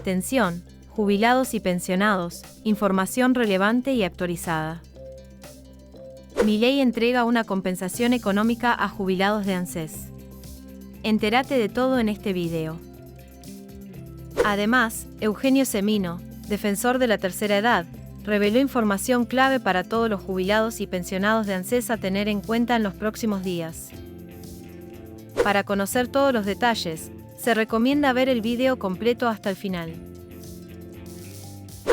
Atención, jubilados y pensionados, información relevante y actualizada. Milei entrega una compensación económica a jubilados de ANSES. Entérate de todo en este video. Además, Eugenio Semino, defensor de la tercera edad, reveló información clave para todos los jubilados y pensionados de ANSES a tener en cuenta en los próximos días. Para conocer todos los detalles, se recomienda ver el video completo hasta el final.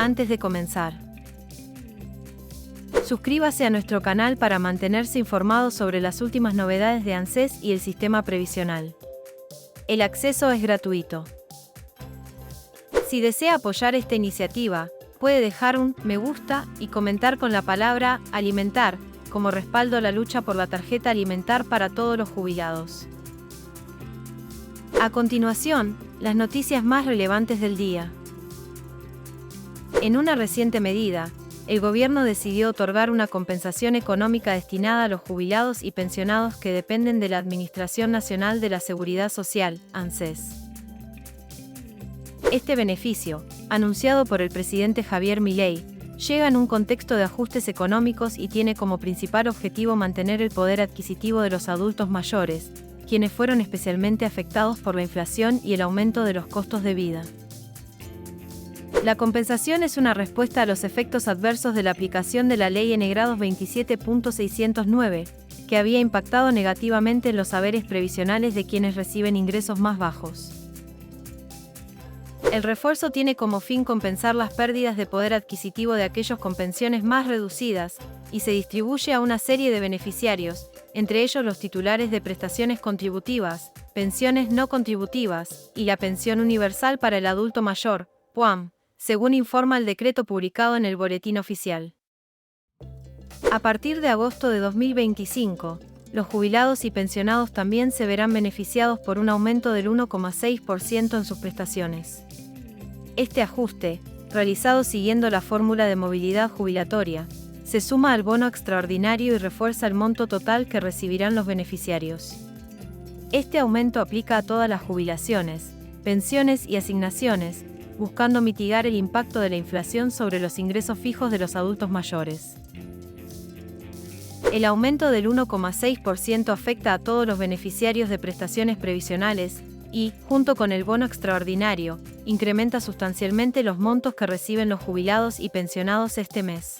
Antes de comenzar, suscríbase a nuestro canal para mantenerse informado sobre las últimas novedades de ANSES y el sistema previsional. El acceso es gratuito. Si desea apoyar esta iniciativa, puede dejar un me gusta y comentar con la palabra alimentar como respaldo a la lucha por la tarjeta alimentar para todos los jubilados. A continuación, las noticias más relevantes del día. En una reciente medida, el gobierno decidió otorgar una compensación económica destinada a los jubilados y pensionados que dependen de la Administración Nacional de la Seguridad Social, ANSES. Este beneficio, anunciado por el presidente Javier Milei, llega en un contexto de ajustes económicos y tiene como principal objetivo mantener el poder adquisitivo de los adultos mayores, quienes fueron especialmente afectados por la inflación y el aumento de los costos de vida. La compensación es una respuesta a los efectos adversos de la aplicación de la Ley N-Grados 27.609, que había impactado negativamente en los saberes previsionales de quienes reciben ingresos más bajos. El refuerzo tiene como fin compensar las pérdidas de poder adquisitivo de aquellos con pensiones más reducidas, y se distribuye a una serie de beneficiarios, entre ellos los titulares de prestaciones contributivas, pensiones no contributivas, y la Pensión Universal para el Adulto Mayor, PUAM, según informa el decreto publicado en el Boletín Oficial. A partir de agosto de 2025, los jubilados y pensionados también se verán beneficiados por un aumento del 1,6% en sus prestaciones. Este ajuste, realizado siguiendo la fórmula de movilidad jubilatoria, se suma al bono extraordinario y refuerza el monto total que recibirán los beneficiarios. Este aumento aplica a todas las jubilaciones, pensiones y asignaciones, buscando mitigar el impacto de la inflación sobre los ingresos fijos de los adultos mayores. El aumento del 1,6% afecta a todos los beneficiarios de prestaciones previsionales y, junto con el bono extraordinario, incrementa sustancialmente los montos que reciben los jubilados y pensionados este mes.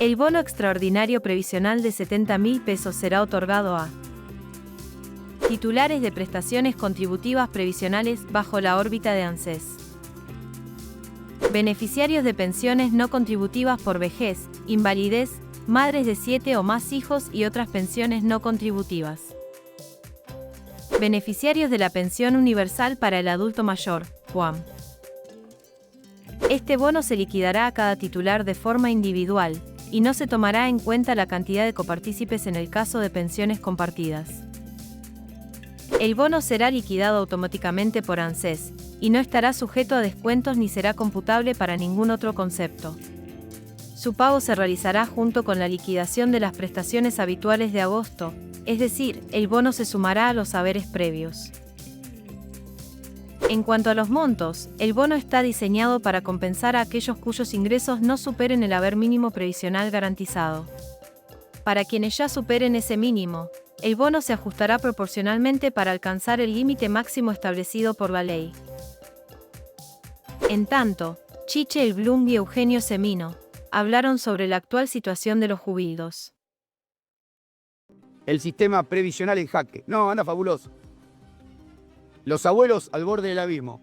El bono extraordinario previsional de 70.000 pesos será otorgado a titulares de prestaciones contributivas previsionales bajo la órbita de ANSES, beneficiarios de pensiones no contributivas por vejez, invalidez, madres de 7 o más hijos y otras pensiones no contributivas, beneficiarios de la Pensión Universal para el Adulto Mayor, PUAM. Este bono se liquidará a cada titular de forma individual, y no se tomará en cuenta la cantidad de copartícipes en el caso de pensiones compartidas. El bono será liquidado automáticamente por ANSES, y no estará sujeto a descuentos ni será computable para ningún otro concepto. Su pago se realizará junto con la liquidación de las prestaciones habituales de agosto, es decir, el bono se sumará a los haberes previos. En cuanto a los montos, el bono está diseñado para compensar a aquellos cuyos ingresos no superen el haber mínimo previsional garantizado. Para quienes ya superen ese mínimo, el bono se ajustará proporcionalmente para alcanzar el límite máximo establecido por la ley. En tanto, Chiche Blum y Eugenio Semino hablaron sobre la actual situación de los jubilados. El sistema previsional en jaque. No, anda fabuloso. Los abuelos al borde del abismo.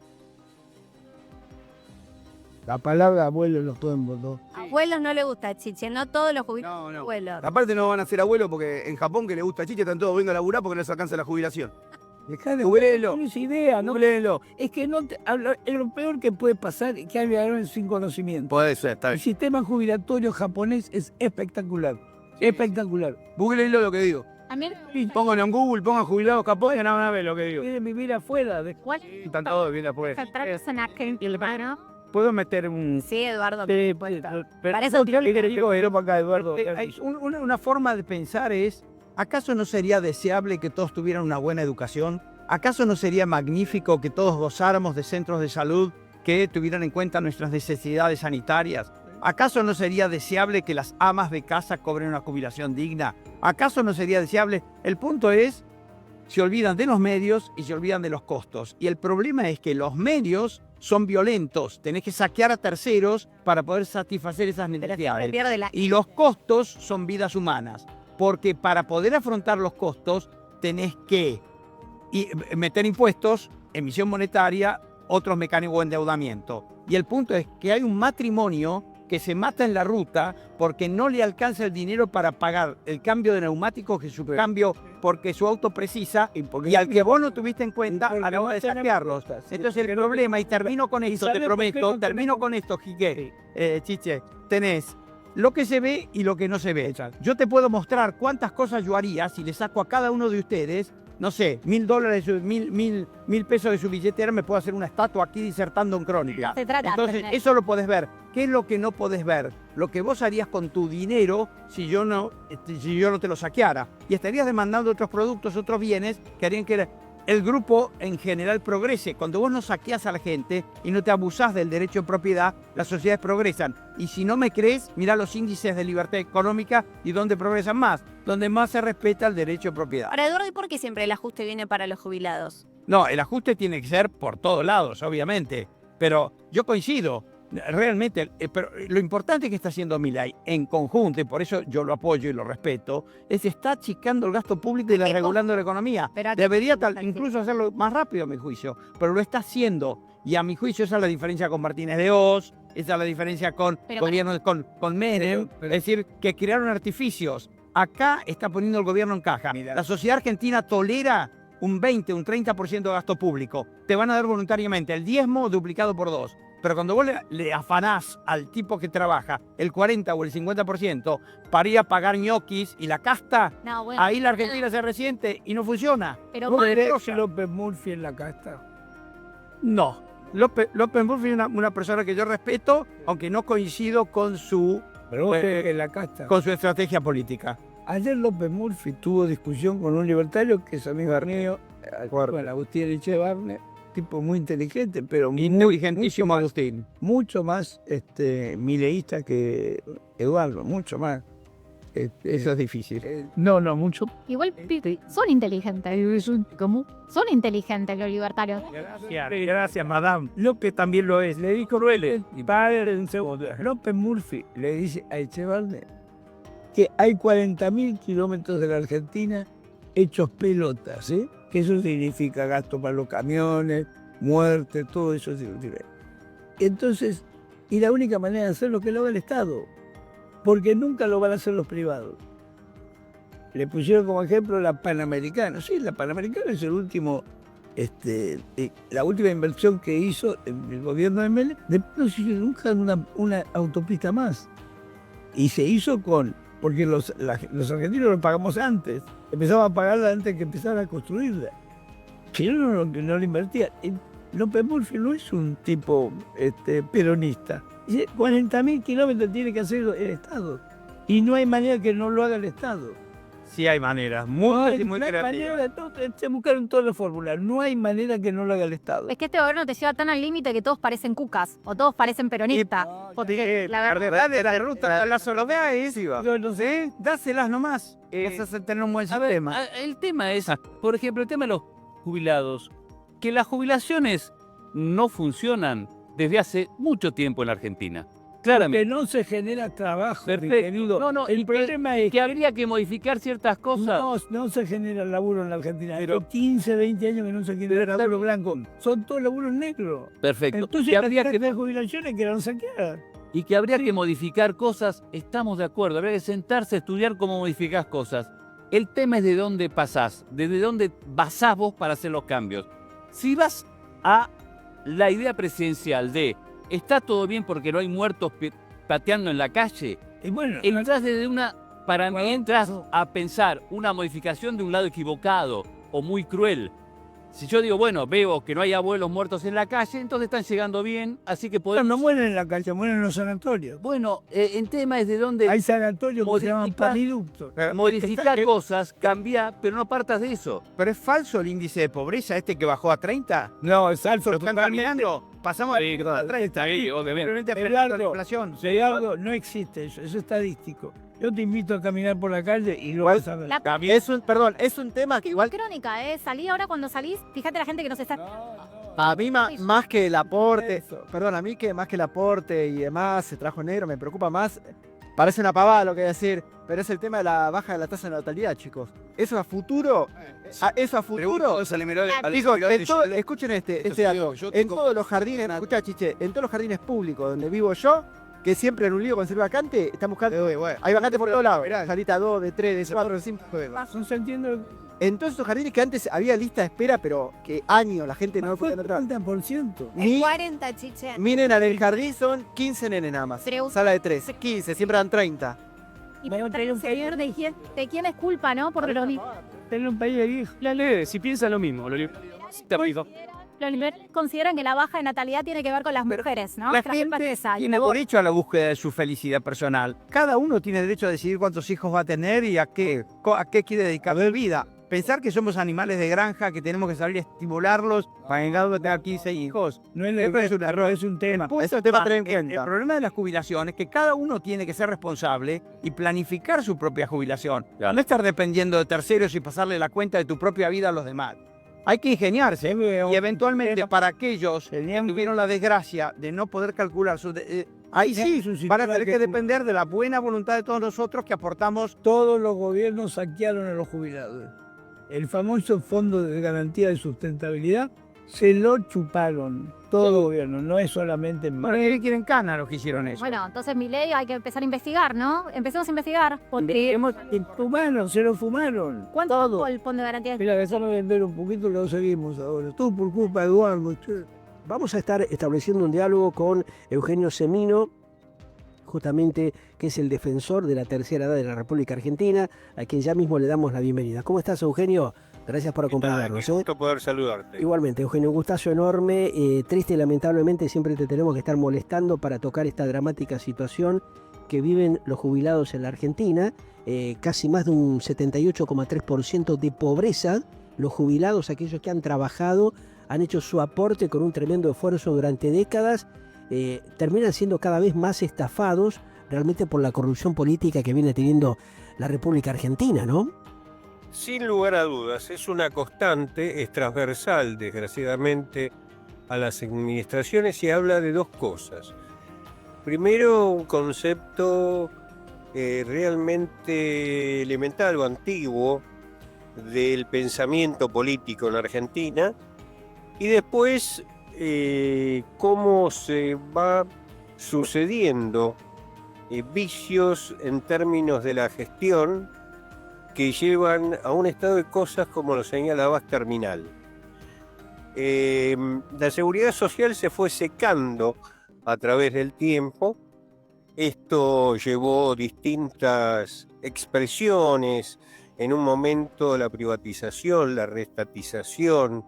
La palabra abuelo los todos dos. Abuelos no le gusta Chiche, no todos los jubilados. No. Abuelos. Aparte no van a ser abuelos porque en Japón que le gusta Chiche están todos viendo a laburar porque no les alcanza la jubilación. Dejá de Googleelo. no tienes idea, ¿no? Googleelo. Es que no te, lo peor que puede pasar es que hablaron sin conocimiento. Puede ser, está El bien. sistema jubilatorio japonés es espectacular. Espectacular. Googleelo lo que digo. A mí Pónganlo en Google, pongan jubilados Japón y van a ver lo que digo. Quieren vivir afuera. Están todos viendo afuera. ¿Puedo meter un...? Sí, Eduardo. Para eso Eduardo. Una forma de pensar es, ¿acaso no sería deseable que todos tuvieran una buena educación? ¿Acaso no sería magnífico que todos gozáramos de centros de salud que tuvieran en cuenta nuestras necesidades sanitarias? ¿Acaso no sería deseable que las amas de casa cobren una jubilación digna? ¿Acaso no sería deseable? El punto es, se olvidan de los medios y se olvidan de los costos. Y el problema es que los medios son violentos. Tenés que saquear a terceros para poder satisfacer esas necesidades. Y los costos son vidas humanas. Porque para poder afrontar los costos tenés que meter impuestos, emisión monetaria, otros mecanismos de endeudamiento. Y el punto es que hay un matrimonio que se mata en la ruta porque no le alcanza el dinero para pagar el cambio de neumáticos que su cambio porque su auto precisa y al que vos no tuviste en cuenta a la hora de saquearlos. Entonces el problema, y termino con esto, te prometo, termino con esto, Quique, Chiche, tenés lo que se ve y lo que no se ve. Yo te puedo mostrar cuántas cosas yo haría si le saco a cada uno de ustedes, no sé, $1.000, mil pesos de su billetera, me puedo hacer una estatua aquí disertando en crónica. Entonces, eso lo podés ver. ¿Qué es lo que no podés ver? Lo que vos harías con tu dinero si yo no te lo saqueara. Y estarías demandando otros productos, otros bienes que harían que el grupo en general progrese. Cuando vos no saqueás a la gente y no te abusás del derecho de propiedad, las sociedades progresan. Y si no me crees, mirá los índices de libertad económica y dónde progresan más, donde más se respeta el derecho de propiedad. Ahora, Eduardo, ¿y por qué siempre el ajuste viene para los jubilados? No, el ajuste tiene que ser por todos lados, obviamente. Pero yo coincido. Realmente, pero lo importante que está haciendo Milei en conjunto, y por eso yo lo apoyo y lo respeto, es está achicando el gasto público y regulando la economía. Debería incluso hacerlo más rápido, a mi juicio, pero lo está haciendo. Y a mi juicio esa es la diferencia con Martínez de Oz, esa es la diferencia con Menem, es decir, que crearon artificios. Acá está poniendo el gobierno en caja. La sociedad argentina tolera un 20, un 30% de gasto público. Te van a dar voluntariamente el diezmo duplicado por 2. Pero cuando vos le afanás al tipo que trabaja el 40 o el 50% para ir a pagar ñoquis y la casta, ahí la Argentina se resiente y no funciona. Pero ¿vos crees que López Murphy en la casta? No. López Murphy es una persona que yo respeto, aunque no coincido con su, en la casta. Con su estrategia política. Ayer López Murphy tuvo discusión con un libertario que es amigo mío, Agustín Echevarne, tipo muy inteligente, pero inteligentísimo Agustín. Mucho más mileísta que Eduardo, mucho más. Eso es difícil. No, mucho. Igual son inteligentes. ¿Cómo? Son inteligentes los libertarios. Gracias, madame. López también lo es. Le dijo Rueles. López Murphy le dice a Echevarne que hay 40.000 kilómetros de la Argentina hechos pelotas, ¿eh? Que eso significa gasto para los camiones, muerte, todo eso. Entonces, y la única manera de hacerlo es que lo haga el Estado, porque nunca lo van a hacer los privados. Le pusieron como ejemplo la Panamericana. Sí, la Panamericana es el último, la última inversión que hizo el gobierno de Menem. Después no se hizo nunca una autopista más. Y se hizo porque los argentinos lo pagamos antes. Empezamos a pagarla antes que empezara a construirla. Si no lo invertía. López Murphy no es un tipo peronista. Dice, 40.000 kilómetros tiene que hacer el Estado. Y no hay manera que no lo haga el Estado. Sí hay maneras, muy creativas. Se buscaron todas las fórmulas. No hay manera que no lo haga el Estado. Es que este gobierno te lleva tan al límite que todos parecen cucas o todos parecen peronistas. La verdad de la ruta, la soledad es, no sé, dáselas nomás. Eso es tener un buen sistema. El tema es, por ejemplo, el tema de los jubilados, que las jubilaciones no funcionan desde hace mucho tiempo en la Argentina. Claramente. Que no se genera trabajo. Perfecto. No, el problema es que habría que modificar ciertas cosas. No se genera laburo en la Argentina. Pero 15, 20 años que no se genera laburo blanco. Son todos laburos negros. Perfecto. Entonces habría que tener jubilaciones que eran saqueadas. Y que habría que modificar cosas, estamos de acuerdo. Habría que sentarse a estudiar cómo modificás cosas. El tema es de dónde pasás, desde dónde basás vos para hacer los cambios. Si vas a la idea presidencial de está todo bien porque no hay muertos pateando en la calle, y bueno, entras desde para mí entras a pensar una modificación de un lado equivocado o muy cruel. Si yo digo, bueno, veo que no hay abuelos muertos en la calle, entonces están llegando bien, así que podemos... No mueren en la calle, mueren en los sanatorios. Bueno, el tema es de dónde Hay sanatorios que se llaman modificar- paniductos. modificar cosas, cambiar, pero no partas de eso. Pero es falso el índice de pobreza este que bajó a 30. No, es falso. Lo están cambiando. Pasamos a 30. Simplemente frente a la inflación. Gerardo, no existe eso, eso es estadístico. Yo te invito a caminar por la calle y lo vas a ver. Es un tema que igual Crónica, salí ahora cuando salís, fíjate la gente que nos está... a mí más que el aporte, Eso. perdón, a mí que más que el aporte y demás, se trajo negro, me preocupa más. Parece una pavada lo que voy a decir, pero es el tema de la baja de la tasa de natalidad, chicos. Eso a futuro, eso a futuro. Digo, escuchen este dato. En todos los jardines, escuchá, chiche, en todos los jardines públicos donde vivo yo, que siempre en un lío con ser vacante, están buscando. Hay vacantes por todos lados. Salita 2, de 3, de 4, de 5. No se entiende. En todos esos jardines que antes había lista de espera, pero que años la gente no Fue podía entrar. 30%. El 40, chiche. Miren, en el jardín son 15 nenes nada más. Pero- Sala de 3, 15, siempre dan 30. Y señor, ¿de quién es culpa, no? Por los Tener un país de viejo. La ley, si piensa lo mismo, lo Los liberales consideran que la baja de natalidad tiene que ver con las mujeres, ¿no? La Que gente gente pesa. tiene derecho a la búsqueda de su felicidad personal. Cada uno tiene derecho a decidir cuántos hijos va a tener y a qué quiere dedicar su vida. Pensar que somos animales de granja, que tenemos que salir a estimularlos para que cada uno tenga 15 hijos. No es un error, es un tema. Eso es un tema a tener en El cuenta. problema de la jubilación es que cada uno tiene que ser responsable y planificar su propia jubilación. No estar dependiendo de terceros y pasarle la cuenta de tu propia vida a los demás. Hay que ingeniarse y eventualmente para aquellos que tuvieron la desgracia de no poder calcular su... ahí sí van a tener que depender de la buena voluntad de todos nosotros que aportamos. Todos los gobiernos saquearon a los jubilados. El famoso Fondo de Garantía de Sustentabilidad se lo chuparon. Todo el gobierno, no es solamente... Bueno, ¿qué quieren cana los que hicieron eso? Bueno, entonces mi ley hay que empezar a investigar, ¿no? Empecemos a investigar. Porque Se lo fumaron. ¿cuánto tuvo el fondo de garantía? Mira, déjame vender un poquito, lo seguimos ahora. Todo por culpa de Eduardo. Che. Vamos a estar estableciendo un diálogo con Eugenio Semino, justamente que es el defensor de la tercera edad de la República Argentina, a quien ya mismo le damos la bienvenida. ¿Cómo estás, Eugenio? Gracias por acompañarnos. Qué gusto poder saludarte. Igualmente, Eugenio, un gustazo enorme. Triste y lamentablemente siempre te tenemos que estar molestando para tocar esta dramática situación que viven los jubilados en la Argentina. Casi más de un 78,3% de pobreza. Los jubilados, aquellos que han trabajado, han hecho su aporte con un tremendo esfuerzo durante décadas. Terminan siendo cada vez más estafados realmente por la corrupción política que viene teniendo la República Argentina, ¿no? Sin lugar a dudas, es una constante, es transversal, desgraciadamente, a las administraciones y habla de dos cosas. Primero, un concepto realmente elemental o antiguo del pensamiento político en Argentina y después cómo se va sucediendo vicios en términos de la gestión que llevan a un estado de cosas, como lo señalabas, terminal. La seguridad social se fue secando a través del tiempo. Esto llevó distintas expresiones, en un momento la privatización, la reestatización,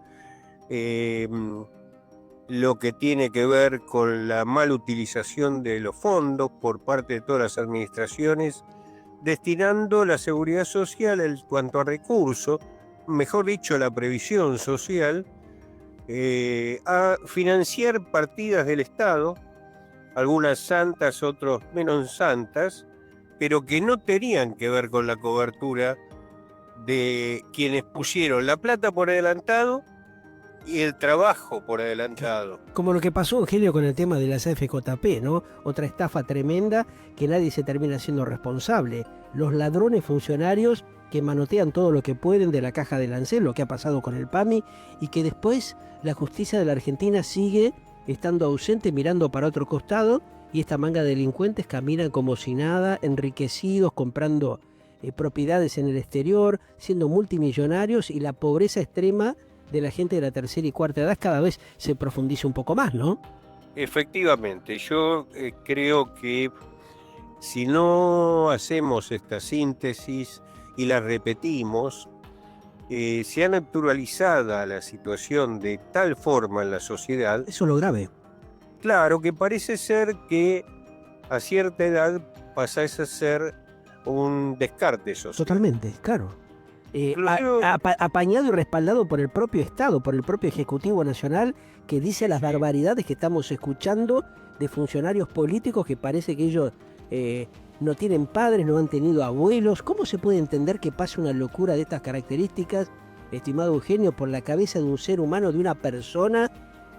lo que tiene que ver con la mala utilización de los fondos por parte de todas las administraciones, destinando la seguridad social en cuanto a recursos, mejor dicho, la previsión social, a financiar partidas del Estado, algunas santas, otros menos santas, pero que no tenían que ver con la cobertura de quienes pusieron la plata por adelantado y el trabajo por adelantado. Como lo que pasó, Eugenio, con el tema de las AFJP, ¿no? Otra estafa tremenda que nadie se termina siendo responsable. Los ladrones funcionarios que manotean todo lo que pueden de la caja del ANSES, lo que ha pasado con el PAMI, y que después la justicia de la Argentina sigue estando ausente, mirando para otro costado, y esta manga de delincuentes caminan como si nada, enriquecidos, comprando propiedades en el exterior, siendo multimillonarios, y la pobreza extrema de la gente de la tercera y cuarta edad cada vez se profundiza un poco más, ¿no? Efectivamente, yo creo que si no hacemos esta síntesis y la repetimos, se ha naturalizado la situación de tal forma en la sociedad. Eso es lo grave. Claro, que parece ser que a cierta edad pasás a ser un descarte social. Totalmente, claro. Inclusive- Apañado y respaldado por el propio Estado, por el propio Ejecutivo Nacional, que dice las barbaridades que estamos escuchando de funcionarios políticos que parece que ellos no tienen padres, no han tenido abuelos. ¿Cómo se puede entender que pase una locura de estas características, estimado Eugenio, por la cabeza de un ser humano, de una persona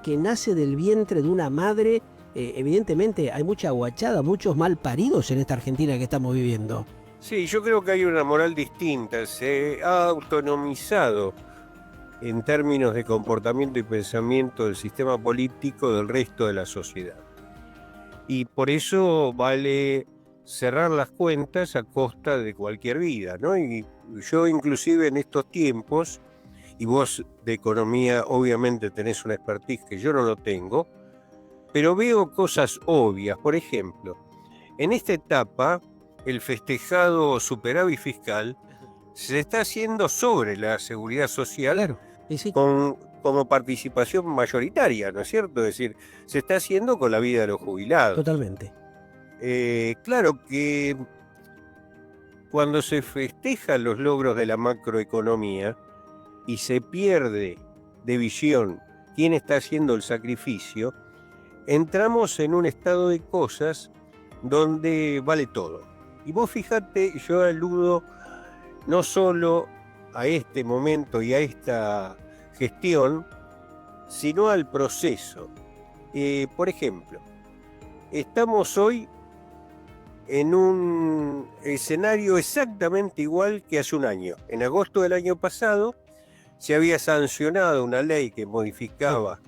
que nace del vientre de una madre? Evidentemente hay mucha aguachada, muchos mal paridos en esta Argentina que estamos viviendo. Sí, yo creo que hay una moral distinta. Se ha autonomizado en términos de comportamiento y pensamiento del sistema político del resto de la sociedad. Y por eso vale cerrar las cuentas a costa de cualquier vida, ¿no? Y yo inclusive en estos tiempos, y vos de economía obviamente tenés una expertise que yo no lo tengo, pero veo cosas obvias. Por ejemplo, en esta etapa, el festejado superávit fiscal se está haciendo sobre la seguridad social, Claro, y sí. como participación mayoritaria, ¿no es cierto? Es decir, se está haciendo con la vida de los jubilados. Totalmente. Claro que cuando se festejan los logros de la macroeconomía y se pierde de visión quién está haciendo el sacrificio, entramos en un estado de cosas donde vale todo. Y vos fíjate, yo aludo no solo a este momento y a esta gestión, sino al proceso. Por ejemplo, estamos hoy en un escenario exactamente igual que hace un año. En agosto del año pasado se había sancionado una ley que modificaba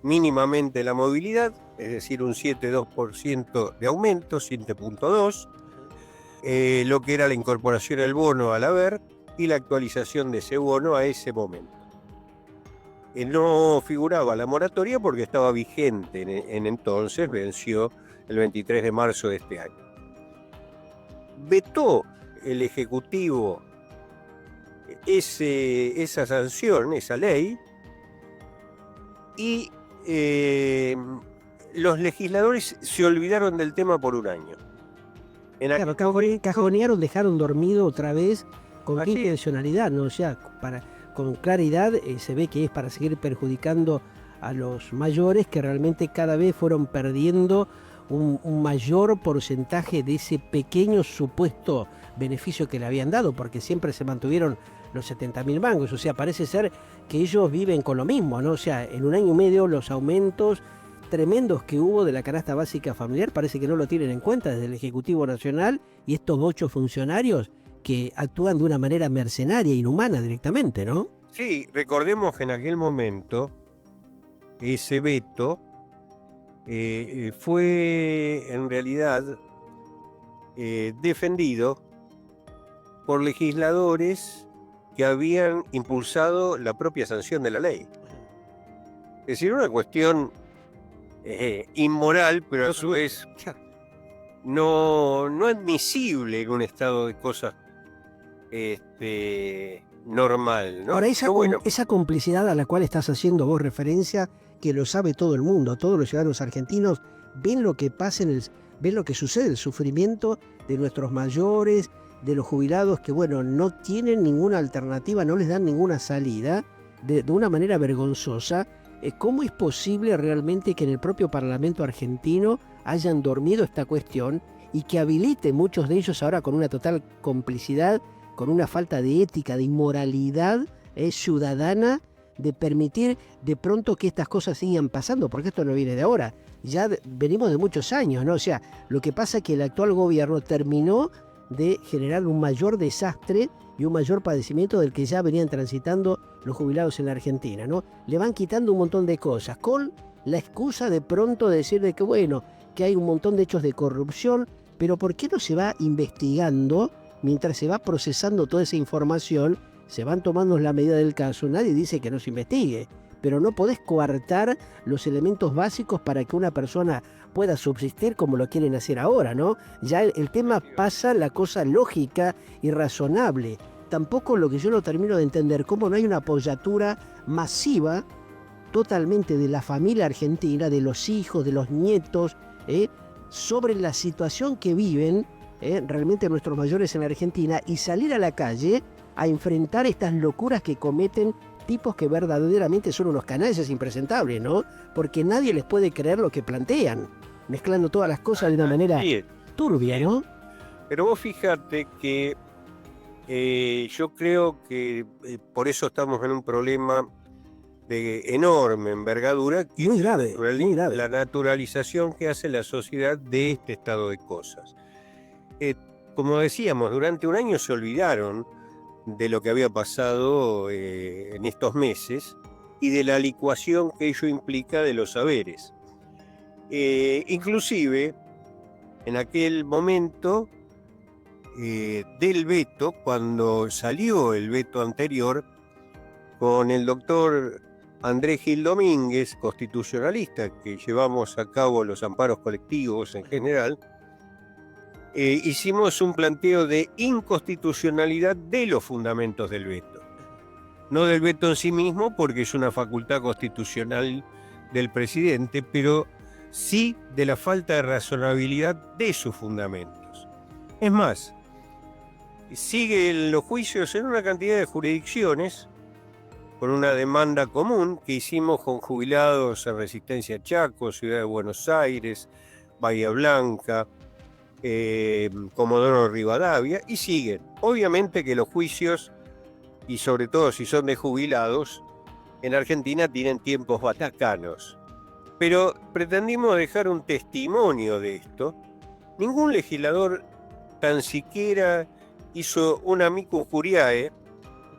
mínimamente la movilidad, es decir, un 7,2% de aumento, 7,2%, lo que era la incorporación del bono al haber y la actualización de ese bono a ese momento. No figuraba la moratoria porque estaba vigente en entonces, venció el 23 de marzo de este año. Vetó el Ejecutivo esa sanción, esa ley, y los legisladores se olvidaron del tema por un año. Claro, cajonearon, dejaron dormido otra vez. ¿Con qué intencionalidad? ¿No? O sea, con claridad se ve que es para seguir perjudicando a los mayores, que realmente cada vez fueron perdiendo un mayor porcentaje de ese pequeño supuesto beneficio que le habían dado, porque siempre se mantuvieron los 70.000 mangos. O sea, parece ser que ellos viven con lo mismo, ¿no? O sea, en un año y medio los aumentos tremendos que hubo de la canasta básica familiar parece que no lo tienen en cuenta desde el Ejecutivo Nacional, y estos 8 funcionarios que actúan de una manera mercenaria, inhumana directamente, ¿no? Sí, recordemos que en aquel momento ese veto fue en realidad defendido por legisladores que habían impulsado la propia sanción de la ley. Es decir, una cuestión inmoral, pero a su vez no admisible en un estado de cosas normal, ¿no? Ahora, Pero bueno, esa complicidad a la cual estás haciendo vos referencia, que lo sabe todo el mundo, todos los ciudadanos argentinos ven lo que pasa ven lo que sucede, el sufrimiento de nuestros mayores, de los jubilados que, bueno, no tienen ninguna alternativa, no les dan ninguna salida, de una manera vergonzosa. ¿Cómo es posible realmente que en el propio Parlamento argentino hayan dormido esta cuestión y que habilite muchos de ellos ahora con una total complicidad, con una falta de ética, de inmoralidad ciudadana, de permitir de pronto que estas cosas sigan pasando? Porque esto no viene de ahora, ya venimos de muchos años, ¿no? O sea, lo que pasa es que el actual gobierno terminó de generar un mayor desastre y un mayor padecimiento del que ya venían transitando los jubilados en la Argentina, ¿no? Le van quitando un montón de cosas, con la excusa de pronto de decir de que, bueno, que hay un montón de hechos de corrupción, pero ¿por qué no se va investigando mientras se va procesando toda esa información? Se van tomando la medida del caso, nadie dice que no se investigue, pero no podés coartar los elementos básicos para que una persona pueda subsistir como lo quieren hacer ahora, ¿no? Ya el tema pasa la cosa lógica y razonable. tampoco lo que yo no termino de entender, cómo no hay una apoyatura masiva totalmente de la familia argentina, de los hijos, de los nietos, sobre la situación que viven realmente nuestros mayores en la Argentina, y salir a la calle a enfrentar estas locuras que cometen tipos que verdaderamente son unos canallas impresentables, ¿no? Porque nadie les puede creer lo que plantean, mezclando todas las cosas de una manera turbia, ¿no? Pero vos fíjate que yo creo que por eso estamos en un problema de enorme envergadura, que muy grave, muy grave. La naturalización que hace la sociedad de este estado de cosas. Como decíamos, durante un año se olvidaron de lo que había pasado en estos meses y de la licuación que ello implica de los saberes. Inclusive, en aquel momento del veto, cuando salió el veto anterior, con el doctor Andrés Gil Domínguez, constitucionalista, que llevamos a cabo los amparos colectivos en general, hicimos un planteo de inconstitucionalidad de los fundamentos del veto. No del veto en sí mismo, porque es una facultad constitucional del presidente, pero sí de la falta de razonabilidad de sus fundamentos. Es más, siguen los juicios en una cantidad de jurisdicciones, con una demanda común que hicimos con jubilados en Resistencia Chaco, Ciudad de Buenos Aires, Bahía Blanca, Comodoro Rivadavia, y siguen. Obviamente que los juicios, y sobre todo si son de jubilados, en Argentina tienen tiempos batacanos. Pero pretendimos dejar un testimonio de esto. Ningún legislador tan siquiera hizo un amicus curiae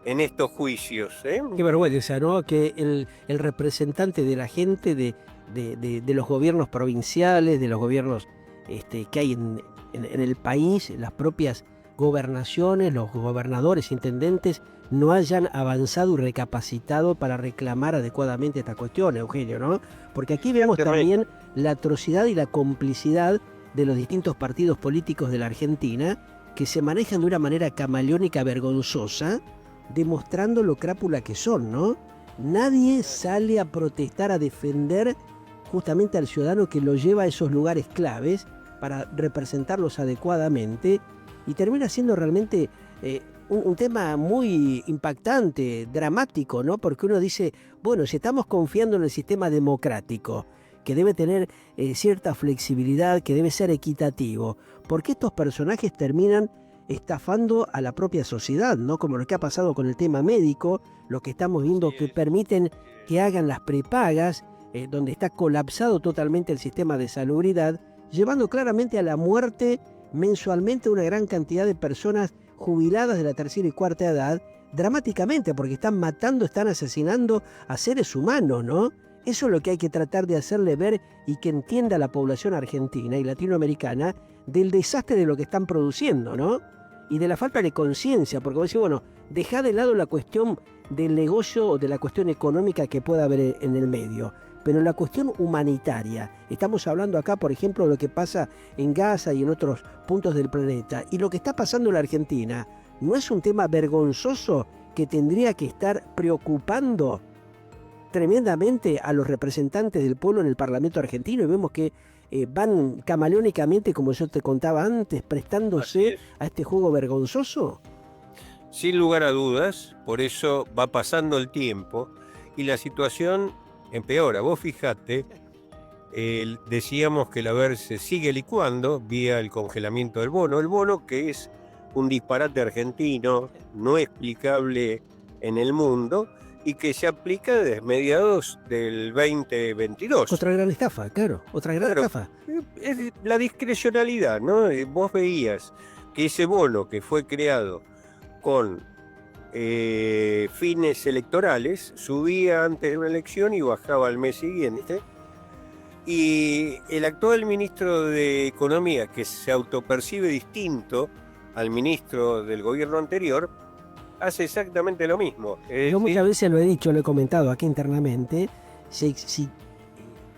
en estos juicios. Qué vergüenza, ¿no? Que el representante de la gente, de los gobiernos provinciales, de los gobiernos que hay en el país, las propias gobernaciones, los gobernadores, intendentes, no hayan avanzado y recapacitado para reclamar adecuadamente esta cuestión, Eugenio, ¿no? Porque aquí vemos también la atrocidad y la complicidad de los distintos partidos políticos de la Argentina, que se manejan de una manera camaleónica vergonzosa, demostrando lo crápula que son, ¿no? Nadie sale a protestar, a defender justamente al ciudadano que lo lleva a esos lugares claves para representarlos adecuadamente, y termina siendo realmente un tema muy impactante, dramático, ¿no? Porque uno dice, bueno, si estamos confiando en el sistema democrático, que debe tener cierta flexibilidad, que debe ser equitativo, ¿por qué estos personajes terminan estafando a la propia sociedad, ¿no? Como lo que ha pasado con el tema médico, lo que estamos viendo que permiten que hagan las prepagas, donde está colapsado totalmente el sistema de salubridad, llevando claramente a la muerte mensualmente una gran cantidad de personas jubiladas de la tercera y cuarta edad, dramáticamente, porque están matando, están asesinando a seres humanos, ¿no? Eso es lo que hay que tratar de hacerle ver y que entienda la población argentina y latinoamericana del desastre de lo que están produciendo, ¿no? Y de la falta de conciencia, porque vos decís, bueno, dejá de lado la cuestión del negocio o de la cuestión económica que pueda haber en el medio, pero la cuestión humanitaria. Estamos hablando acá, por ejemplo, de lo que pasa en Gaza y en otros puntos del planeta, y lo que está pasando en la Argentina no es un tema vergonzoso que tendría que estar preocupando tremendamente a los representantes del pueblo en el Parlamento argentino, y vemos que van camaleónicamente, como yo te contaba antes, prestándose a este juego vergonzoso. Sin lugar a dudas, por eso va pasando el tiempo y la situación empeora. Vos fijate, decíamos que el haber se sigue licuando vía el congelamiento del bono que es un disparate argentino no explicable en el mundo y que se aplica desde mediados del 2022. Otra gran estafa, claro, otra gran estafa. Es la discrecionalidad, ¿no? Vos veías que ese bono que fue creado con fines electorales subía antes de una elección y bajaba al mes siguiente. Y el actual ministro de Economía, que se autopercibe distinto al ministro del gobierno anterior, hace exactamente lo mismo. Yo muchas veces lo he dicho, lo he comentado aquí internamente, si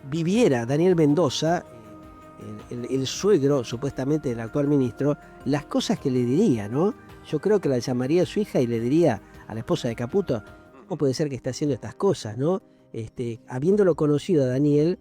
viviera Daniel Mendoza, el suegro supuestamente del actual ministro, las cosas que le diría, ¿no? Yo creo que la llamaría a su hija y le diría a la esposa de Caputo, ¿cómo puede ser que esté haciendo estas cosas, no? Habiéndolo conocido a Daniel,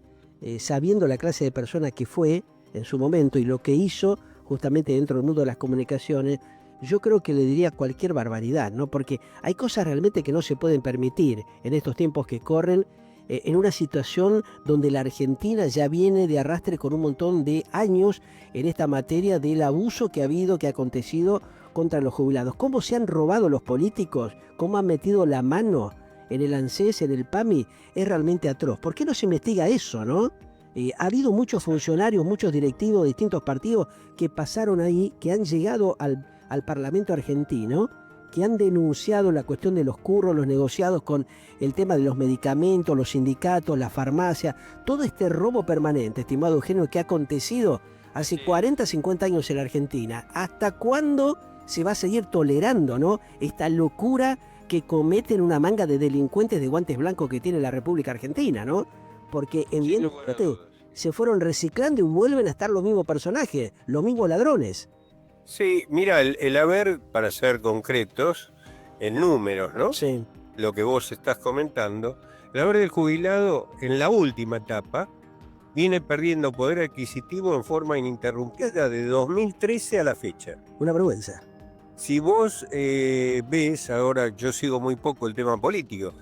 sabiendo la clase de persona que fue en su momento y lo que hizo justamente dentro del mundo de las comunicaciones, yo creo que le diría cualquier barbaridad, ¿no? Porque hay cosas realmente que no se pueden permitir en estos tiempos que corren, en una situación donde la Argentina ya viene de arrastre con un montón de años en esta materia del abuso que ha habido, que ha acontecido contra los jubilados. ¿Cómo se han robado los políticos? ¿Cómo han metido la mano en el ANSES, en el PAMI? Es realmente atroz. ¿Por qué no se investiga eso, no? Ha habido muchos funcionarios, muchos directivos de distintos partidos que pasaron ahí, que han llegado al Parlamento argentino, que han denunciado la cuestión de los curros, los negociados con el tema de los medicamentos, los sindicatos, la farmacia, todo este robo permanente, estimado Eugenio, que ha acontecido hace 40, 50 años en la Argentina. ¿Hasta cuándo se va a seguir tolerando, no, esta locura que cometen una manga de delincuentes de guantes blancos que tiene la República Argentina, no? Porque evidentemente se fueron reciclando y vuelven a estar los mismos personajes, los mismos ladrones. Sí, mira, el haber, para ser concretos, en números, ¿no? Sí. Lo que vos estás comentando, el haber del jubilado en la última etapa viene perdiendo poder adquisitivo en forma ininterrumpida de 2013 a la fecha. Una vergüenza. Si vos ves, ahora yo sigo muy poco el tema político,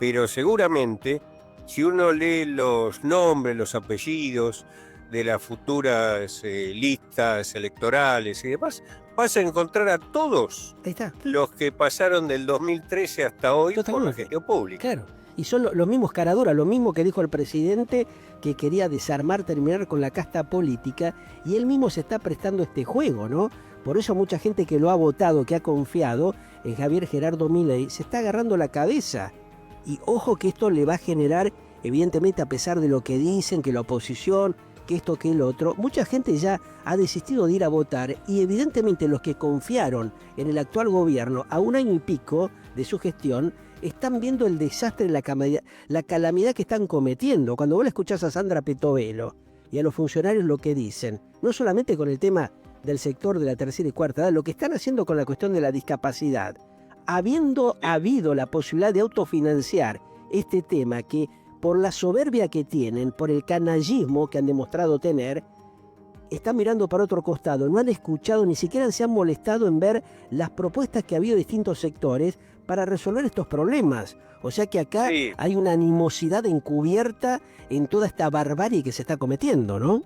pero seguramente si uno lee los nombres, los apellidos de las futuras listas electorales y demás, vas a encontrar a todos los que pasaron del 2013 hasta hoy por la gestión pública. Claro, y son los mismos caraduras, lo mismo que dijo el presidente, que quería desarmar, terminar con la casta política, y él mismo se está prestando este juego, ¿no? Por eso mucha gente que lo ha votado, que ha confiado en Javier Gerardo Milei, se está agarrando la cabeza. Y ojo que esto le va a generar, evidentemente, a pesar de lo que dicen, que la oposición, que esto, que el otro, mucha gente ya ha desistido de ir a votar, y evidentemente los que confiaron en el actual gobierno a un año y pico de su gestión, están viendo el desastre, la calamidad que están cometiendo. Cuando vos le escuchás a Sandra Petovelo y a los funcionarios lo que dicen, no solamente con el tema del sector de la tercera y cuarta edad, lo que están haciendo con la cuestión de la discapacidad, habiendo habido la posibilidad de autofinanciar este tema, que por la soberbia que tienen, por el canallismo que han demostrado tener, están mirando para otro costado, no han escuchado, ni siquiera se han molestado en ver las propuestas que ha habido de distintos sectores para resolver estos problemas. O sea que acá hay una animosidad encubierta en toda esta barbarie que se está cometiendo, ¿no?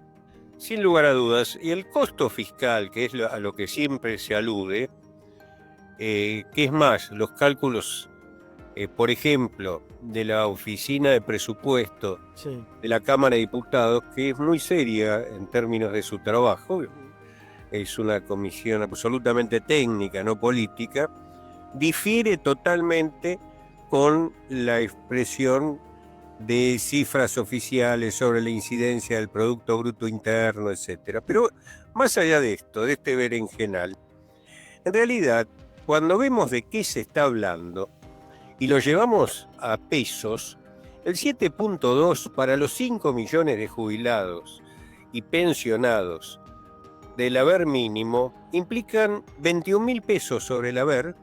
Sin lugar a dudas. Y el costo fiscal, que es a lo que siempre se alude, que es más, los cálculos, por ejemplo, de la Oficina de Presupuesto de la Cámara de Diputados, que es muy seria en términos de su trabajo, es una comisión absolutamente técnica, no política, difiere totalmente con la expresión de cifras oficiales sobre la incidencia del Producto Bruto Interno, etc. Pero más allá de esto, de este berenjenal, en realidad, cuando vemos de qué se está hablando y lo llevamos a pesos, el 7.2 para los 5 millones de jubilados y pensionados del haber mínimo implican 21.000 pesos sobre el haber,